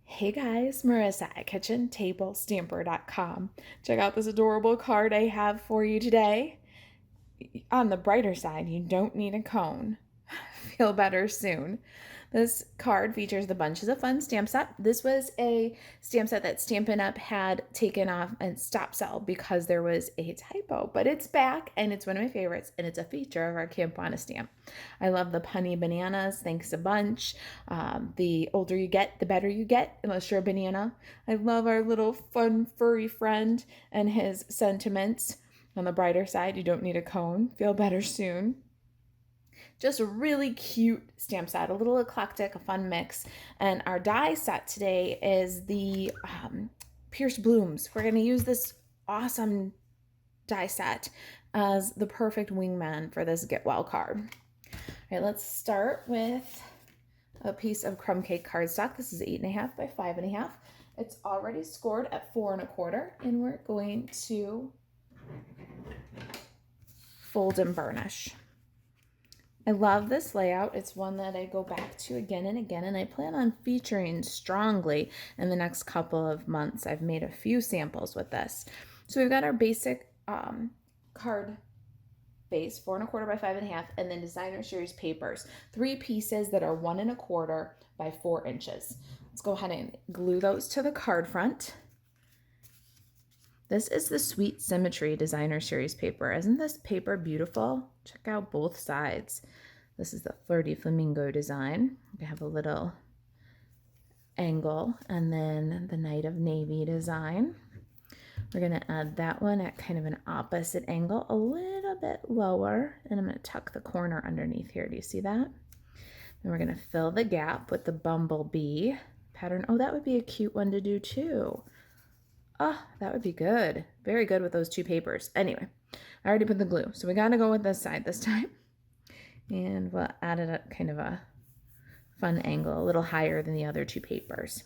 Hey guys, Marissa at KitchenTableStamper.com. Check out this adorable card I have for you today. On the brighter side, you don't need a cone. Feel better soon. This card features the bunches of fun stamp set. This was a stamp set that Stampin' Up had taken off and stopped sell because there was a typo, but it's back and it's one of my favorites and it's a feature of our Camp Wanna stamp. I love the punny bananas. Thanks a bunch. The older you get, the better you get, unless you're a banana. I love our little fun furry friend and his sentiments. On the brighter side, you don't need a cone. Feel better soon. Just a really cute stamp set, a little eclectic, a fun mix. And our die set today is the Pierced Blooms. We're going to use this awesome die set as the perfect wingman for this Get Well card. All right, let's start with a piece of crumb cake cardstock. This is 8.5 by 5.5. It's already scored at 4.25, and we're going to fold and burnish. I love this layout. It's one that I go back to again and again, and I plan on featuring strongly in the next couple of months. I've made a few samples with this. So we've got our basic card base, 4.25 by 5.5, and then designer series papers, 3 pieces that are 1.25 by 4 inches. Let's go ahead and glue those to the card front. This is the Sweet Symmetry designer series paper. Isn't this paper beautiful? Check out both sides. This is the Flirty Flamingo design. We have a little angle, and then the Night of Navy design. We're going to add that one at kind of an opposite angle, a little bit lower, and I'm going to tuck the corner underneath here. Do you see that? Then we're going to fill the gap with the bumblebee pattern. Oh, that would be a cute one to do too. Oh, that would be good. Very good with those 2 papers. Anyway, I already put the glue, so we got to go with this side this time. And we'll add it at kind of a fun angle, a little higher than the other 2 papers.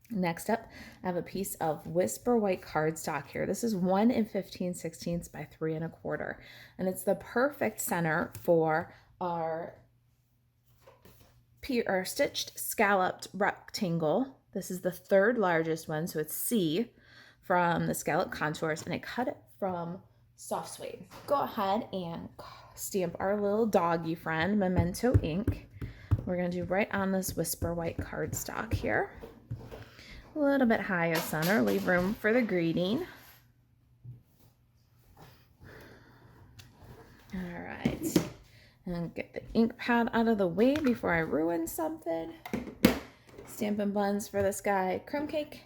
Next up, I have a piece of Whisper White cardstock here. This is 1 15/16 by 3.25, and it's the perfect center for our stitched scalloped rectangle. This is the 3rd largest one, so it's C from the scallop contours, and I cut it from soft suede. Go ahead and stamp our little doggy friend, Memento ink. We're going to do right on this Whisper White cardstock here. A little bit high of center, leave room for the greeting. All right, and get the ink pad out of the way before I ruin something. Stampin' Buns for this guy, crumb cake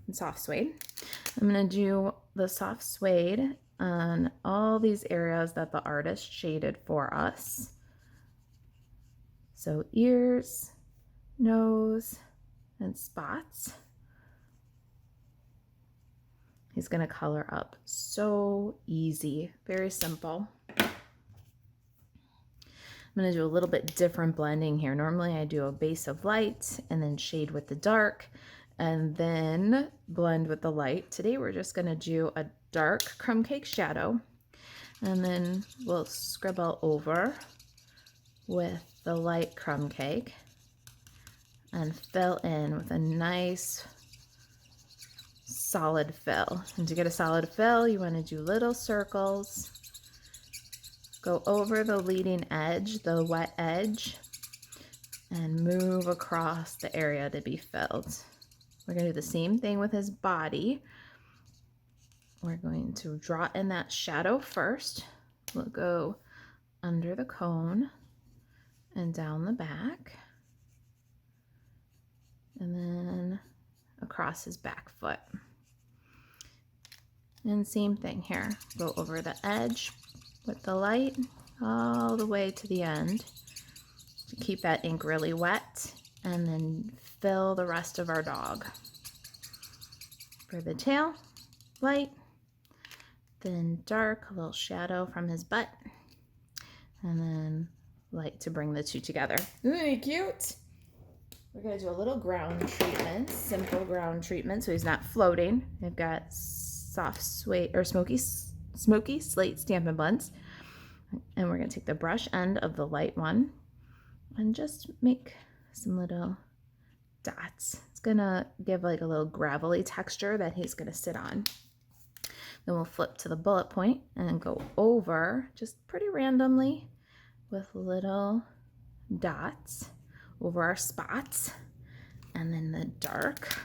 and soft suede. I'm going to do the soft suede on all these areas that the artist shaded for us. So ears, nose, and spots. He's going to color up so easy, very simple. I'm going to do a little bit different blending here. Normally I do a base of light and then shade with the dark and then blend with the light. Today we're just going to do a dark crumb cake shadow, and then we'll scribble over with the light crumb cake and fill in with a nice solid fill. And to get a solid fill, you want to do little circles. Go over the leading edge, the wet edge, and move across the area to be filled. We're going to do the same thing with his body. We're going to draw in that shadow first. We'll go under the cone and down the back, and then across his back foot. And same thing here. Go over the edge with the light all the way to the end to keep that ink really wet, and then fill the rest of our dog. For the tail, light, then dark, a little shadow from his butt, and then light to bring the 2 together. Ooh, cute! We're going to do a little ground treatment, simple ground treatment, so he's not floating. I've got soft suede or smoky slate Stampin' Buns, and we're going to take the brush end of the light one and just make some little dots. It's gonna give like a little gravelly texture that he's gonna sit on. Then we'll flip to the bullet point and go over just pretty randomly with little dots over our spots, and then the dark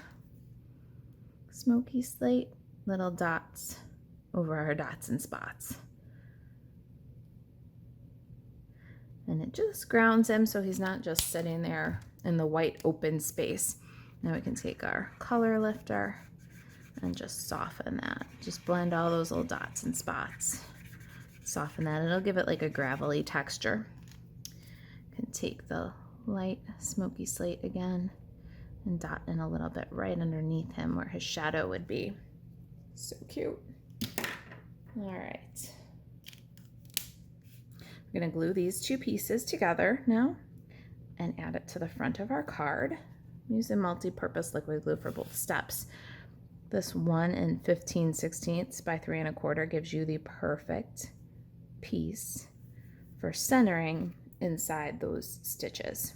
smoky slate, little dots over our dots and spots. And it just grounds him so he's not just sitting there in the white open space. Now we can take our color lifter and just soften that. Just blend all those little dots and spots. Soften that. It'll give it like a gravelly texture. Can take the light smoky slate again and dot in a little bit right underneath him where his shadow would be. So cute. All right. We're going to glue these two pieces together now and add it to the front of our card. I'm using multi-purpose liquid glue for both steps. This 1 15/16 by 3 1/4 gives you the perfect piece for centering inside those stitches.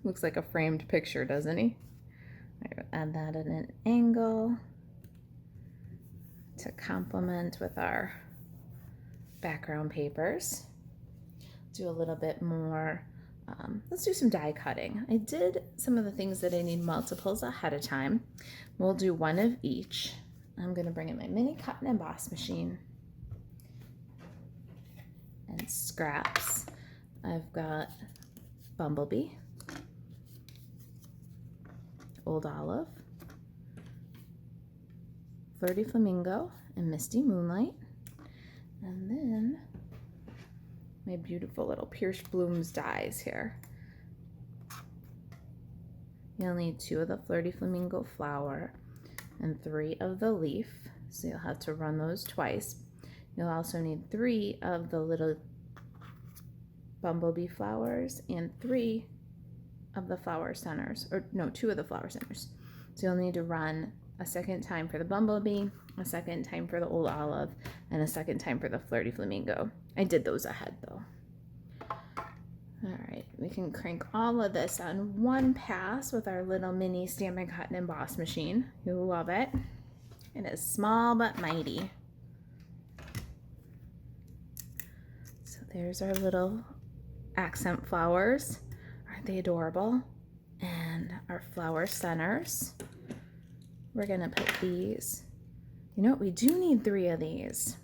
Looks like a framed picture, doesn't he? Add that at an angle to complement with our background papers. Do a little bit more, let's do some die cutting. I did some of the things that I need multiples ahead of time. We'll do one of each. I'm gonna bring in my mini cut and emboss machine and scraps. I've got Bumblebee, Old Olive, Flirty Flamingo, and Misty Moonlight. And then my beautiful little Pierced Blooms dies here. You'll need 2 of the Flirty Flamingo flower and 3 of the leaf, so you'll have to run those twice. You'll also need 3 of the little Bumblebee flowers and 3 of the flower centers, or no, 2 of the flower centers. So you'll need to run a second time for the Bumblebee, a second time for the Old Olive, and a second time for the Flirty Flamingo. I did those ahead though. All right, we can crank all of this on one pass with our little mini Stampin' Cut and Emboss machine. You'll love it. It is small but mighty. So there's our little accent flowers. Aren't they adorable? And our flower centers. We're gonna put these, you know what, we do need 3 of these.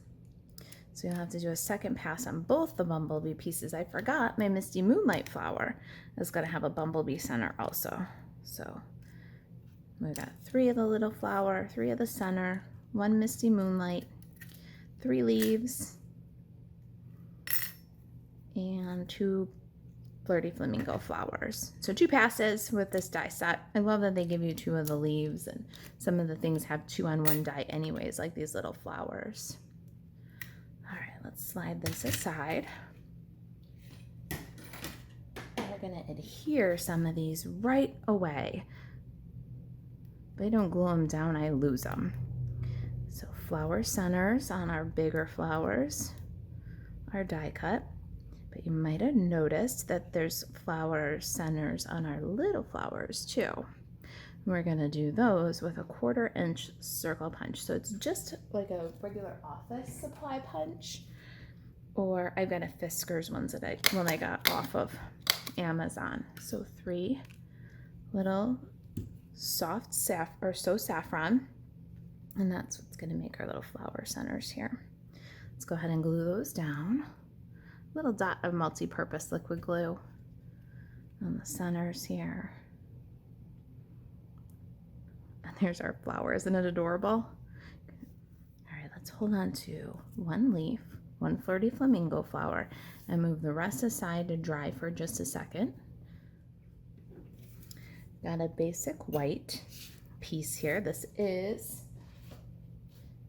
So you'll have to do a second pass on both the Bumblebee pieces. I forgot my Misty Moonlight flower is gonna have a Bumblebee center also. So we've got 3 of the little flower, 3 of the center, 1 Misty Moonlight, 3 leaves, and 2 Flirty Flamingo flowers. So 2 passes with this die set. I love that they give you 2 of the leaves, and some of the things have 2 on 1 die anyways, like these little flowers. All right, let's slide this aside. We're gonna adhere some of these right away. If I don't glue them down, I lose them. So flower centers on our bigger flowers are die cut. But you might have noticed that there's flower centers on our little flowers too. We're gonna do those with a 1/4 inch circle punch. So it's just like a regular office supply punch, or I've got a Fiskars ones that I got off of Amazon. So 3 little soft saffron, and that's what's gonna make our little flower centers here. Let's go ahead and glue those down. Little dot of multi-purpose liquid glue on the centers here. And there's our flower. Isn't it adorable? All right, let's hold on to 1 leaf, 1 Flirty Flamingo flower, and move the rest aside to dry for just a second. Got a basic white piece here. This is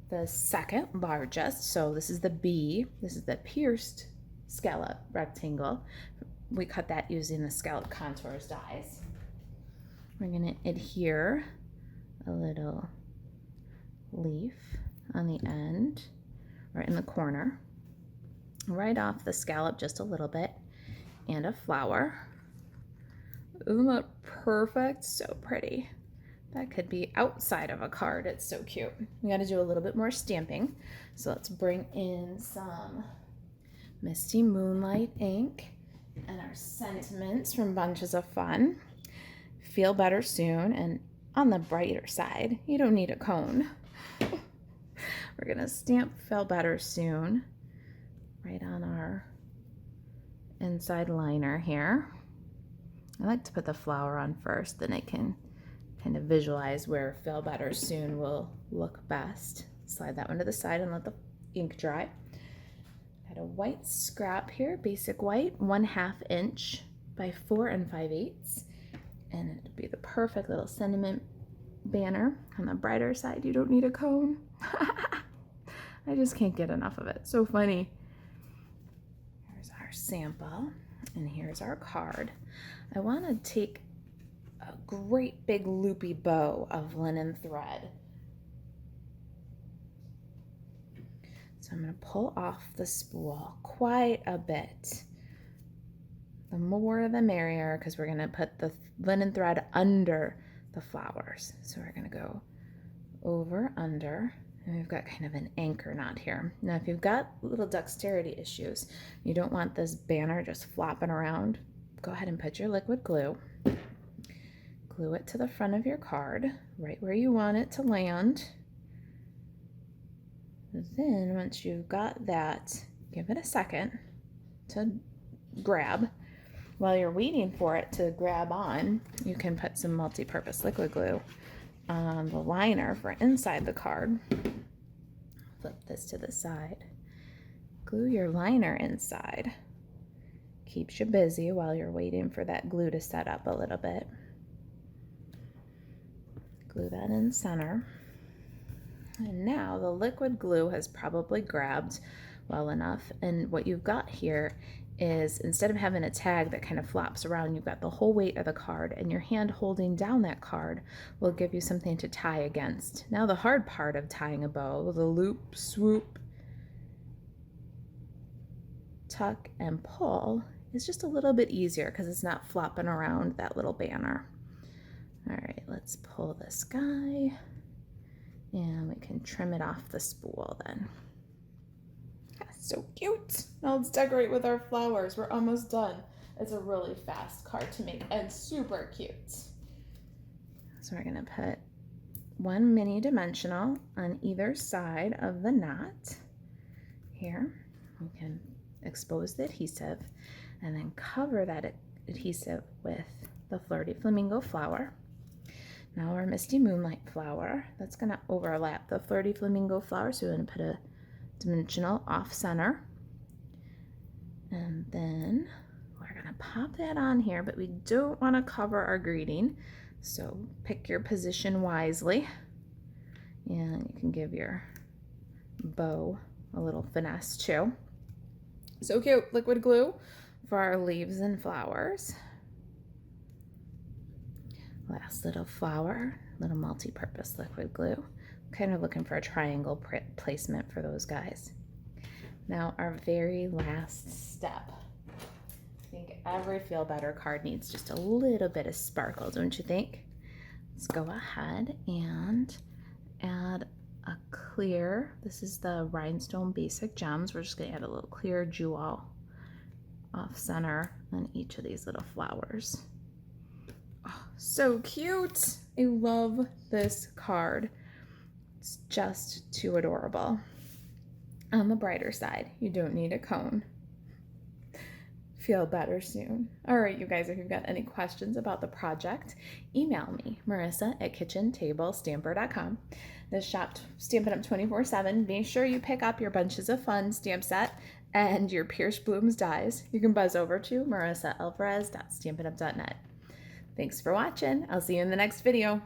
the second largest. So this is the B. This is the pierced scallop rectangle. We cut that using the scallop contours dies. We're going to adhere a little leaf on the end or in the corner, right off the scallop just a little bit, and a flower. Isn't that perfect? So pretty. That could be outside of a card. It's so cute. We got to do a little bit more stamping. So let's bring in some Misty Moonlight ink and our sentiments from Bunches of Fun. Feel better soon, and on the brighter side, you don't need a cone. We're going to stamp Feel Better Soon right on our inside liner here. I like to put the flower on first, then I can kind of visualize where Feel Better Soon will look best. Slide that one to the side and let the ink dry. Got a white scrap here, basic white, 1/2 inch by 4 5/8. And it'd be the perfect little sentiment banner. On the brighter side, you don't need a cone. I just can't get enough of it. So funny. Here's our sample, and here's our card. I want to take a great big loopy bow of linen thread. So I'm going to pull off the spool quite a bit. The more the merrier, because we're going to put the linen thread under the flowers. So we're going to go over, under, and we've got kind of an anchor knot here. Now, if you've got little dexterity issues, you don't want this banner just flopping around, go ahead and put your liquid glue. Glue it to the front of your card, right where you want it to land. Then, once you've got that, give it a second to grab. While you're waiting for it to grab on, you can put some multi-purpose liquid glue on the liner for inside the card. Flip this to the side. Glue your liner inside. Keeps you busy while you're waiting for that glue to set up a little bit. Glue that in center. And now the liquid glue has probably grabbed well enough, and what you've got here is, instead of having a tag that kind of flops around, you've got the whole weight of the card, and your hand holding down that card will give you something to tie against. Now the hard part of tying a bow, the loop, swoop, tuck, and pull, is just a little bit easier because it's not flopping around that little banner. All right, let's pull this guy, and we can trim it off the spool then. So cute. Now let's decorate with our flowers. We're almost done. It's a really fast card to make and super cute. So we're going to put one mini dimensional on either side of the knot. Here, we can expose the adhesive and then cover that adhesive with the Flirty Flamingo flower. Now our Misty Moonlight flower, that's going to overlap the Flirty Flamingo flower, so we're going to put a dimensional off center, and then we're going to pop that on here, but we don't want to cover our greeting, so pick your position wisely, and you can give your bow a little finesse too. So cute. Liquid glue for our leaves and flowers. Last little flower, little multi-purpose liquid glue. Kind of looking for a triangle placement for those guys. Now our very last step. I think every Feel Better card needs just a little bit of sparkle, don't you think? Let's go ahead and add a clear, this is the Rhinestone Basic Gems. We're just going to add a little clear jewel off center on each of these little flowers. Oh, so cute. I love this card. It's just too adorable. On the brighter side, you don't need a cone. Feel better soon. All right, you guys, if you've got any questions about the project, email me, marisa@kitchentablestamper.com. This shop, Stampin' Up 24/7. Make sure you pick up your Bunches of Fun stamp set and your Pierce Blooms dies. You can buzz over to marisaalvarez.stampinup.net. Thanks for watching. I'll see you in the next video.